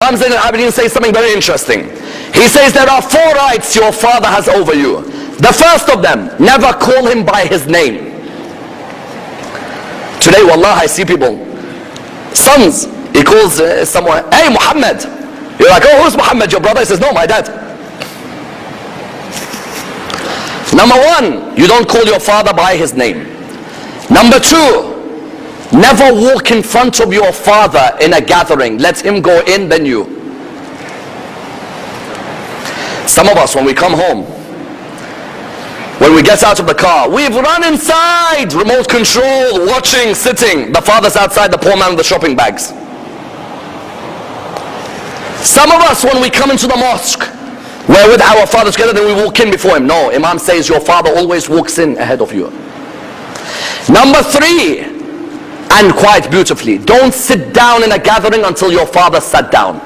Imam Zayn al-Abidin says something very interesting. He says there are 4 rights your father has over you. The first of them, never call him by his name. Today, wallah, I see people, sons, he calls someone, hey Muhammad. You're like, oh, who's Muhammad, your brother? He says, no, my dad. Number 1, you don't call your father by his name. Number 2, never walk in front of your father in a gathering. Let him go in, then you. Some of us, when we come home, when we get out of the car, we've run inside, remote control, watching, sitting. The father's outside, the poor man with the shopping bags. Some of us, when we come into the mosque, we're with our father together, then we walk in before him. No, Imam says your father always walks in ahead of you. Number 3, and quite beautifully, don't sit down in a gathering until your father sat down.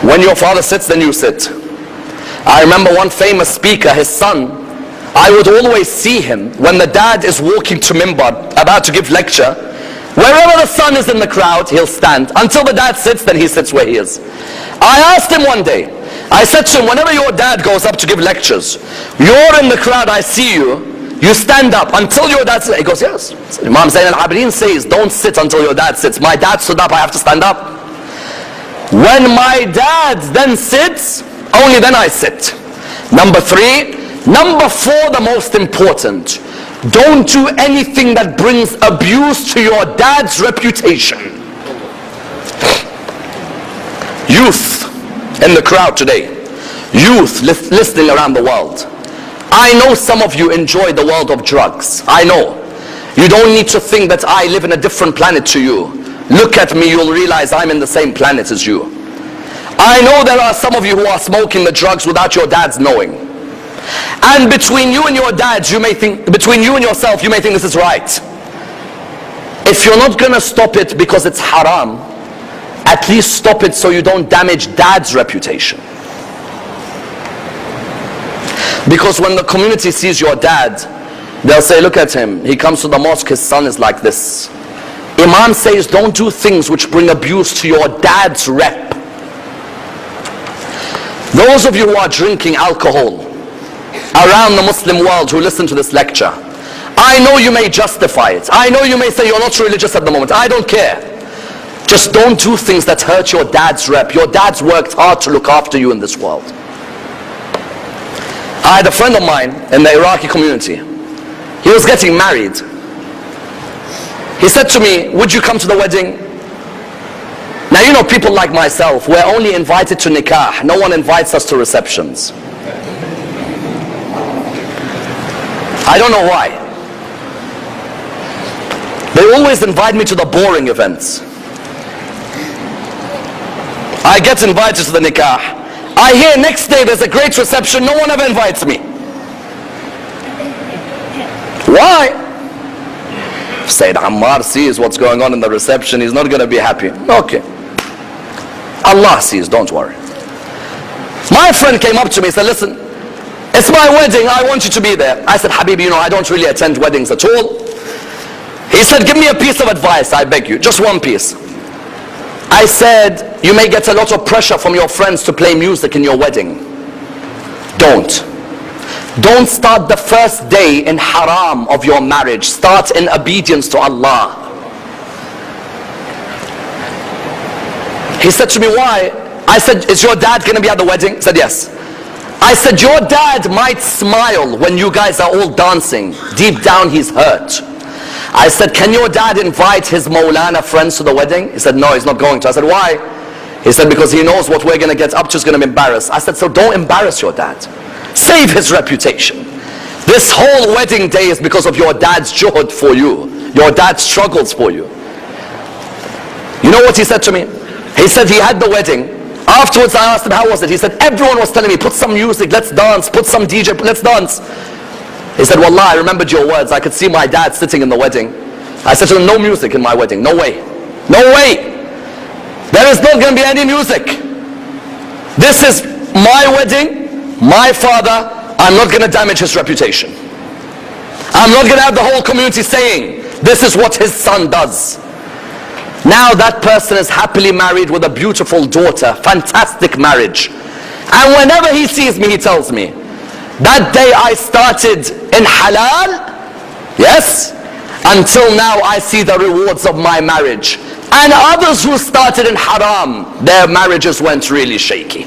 When your father sits, then you sit. I remember one famous speaker, his son, I would always see him when the dad is walking to Mimbar, about to give lecture. Wherever the son is in the crowd, he'll stand. Until the dad sits, then he sits where he is. I asked him one day, I said to him, whenever your dad goes up to give lectures, you're in the crowd, I see you, you stand up until your dad sits. He goes, yes. Imam Zayn al-Abidin says, don't sit until your dad sits. My dad stood up, I have to stand up. When my dad then sits, only then I sit. Number 3. Number 4, the most important. Don't do anything that brings abuse to your dad's reputation. Youth in the crowd today, youth listening around the world. I know some of you enjoy the world of drugs. I know. You don't need to think that I live in a different planet to you. Look at me, you'll realize I'm in the same planet as you. I know there are some of you who are smoking the drugs without your dads knowing. And between you and your dads, you may think, between you and yourself, you may think this is right. If you're not going to stop it because it's haram, at least stop it so you don't damage dad's reputation. Because when the community sees your dad, they'll say, look at him, he comes to the mosque, his son is like this. Imam says, don't do things which bring abuse to your dad's rep. Those of you who are drinking alcohol around the Muslim world who listen to this lecture, I know you may justify it. I know you may say you're not religious at the moment. I don't care. Just don't do things that hurt your dad's rep. Your dad's worked hard to look after you in this world. I had a friend of mine in the Iraqi community. He was getting married. He said to me, would you come to the wedding? Now you know, people like myself, we're only invited to nikah. No one invites us to receptions. I don't know why. They always invite me to the boring events. I get invited to the nikah. I hear next day there's a great reception, no one ever invites me. Why? Syed Ammar sees what's going on in the reception, he's not going to be happy. Okay. Allah sees, don't worry. My friend came up to me and said, listen, it's my wedding, I want you to be there. I said, Habibi, you know, I don't really attend weddings at all. He said, give me a piece of advice, I beg you, just one piece. I said, you may get a lot of pressure from your friends to play music in your wedding. Don't start the first day in haram of your marriage. Start in obedience to Allah. He said to me, why? I said, is your dad going to be at the wedding? He said, yes. I said, your dad might smile when you guys are all dancing. Deep down he's hurt. I said, can your dad invite his Maulana friends to the wedding? He said, no, he's not going to. I said, why? He said, because he knows what we're going to get up to is going to be embarrassed. I said, so don't embarrass your dad. Save his reputation. This whole wedding day is because of your dad's juhud for you. Your dad's struggles for you. You know what he said to me? He said he had the wedding. Afterwards I asked him, how was it? He said, everyone was telling me, put some music, let's dance, put some DJ, let's dance. He said, wallah, I remembered your words. I could see my dad sitting in the wedding. I said to him, no music in my wedding. No way. No way. There is not going to be any music. This is my wedding, my father. I'm not going to damage his reputation. I'm not going to have the whole community saying, this is what his son does. Now that person is happily married with a beautiful daughter, fantastic marriage. And whenever he sees me, he tells me, that day I started in halal, yes, until now I see the rewards of my marriage. And others who started in haram, their marriages went really shaky.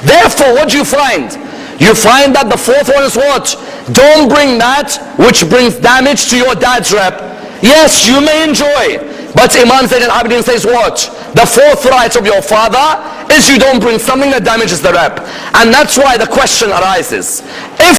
Therefore, what do you find? You find that the fourth one is what? Don't bring that which brings damage to your dad's rep. Yes, you may enjoy, but Imam Zayn al-Abidin says what? The fourth right of your father is you don't bring something that damages the rep. And that's why the question arises. If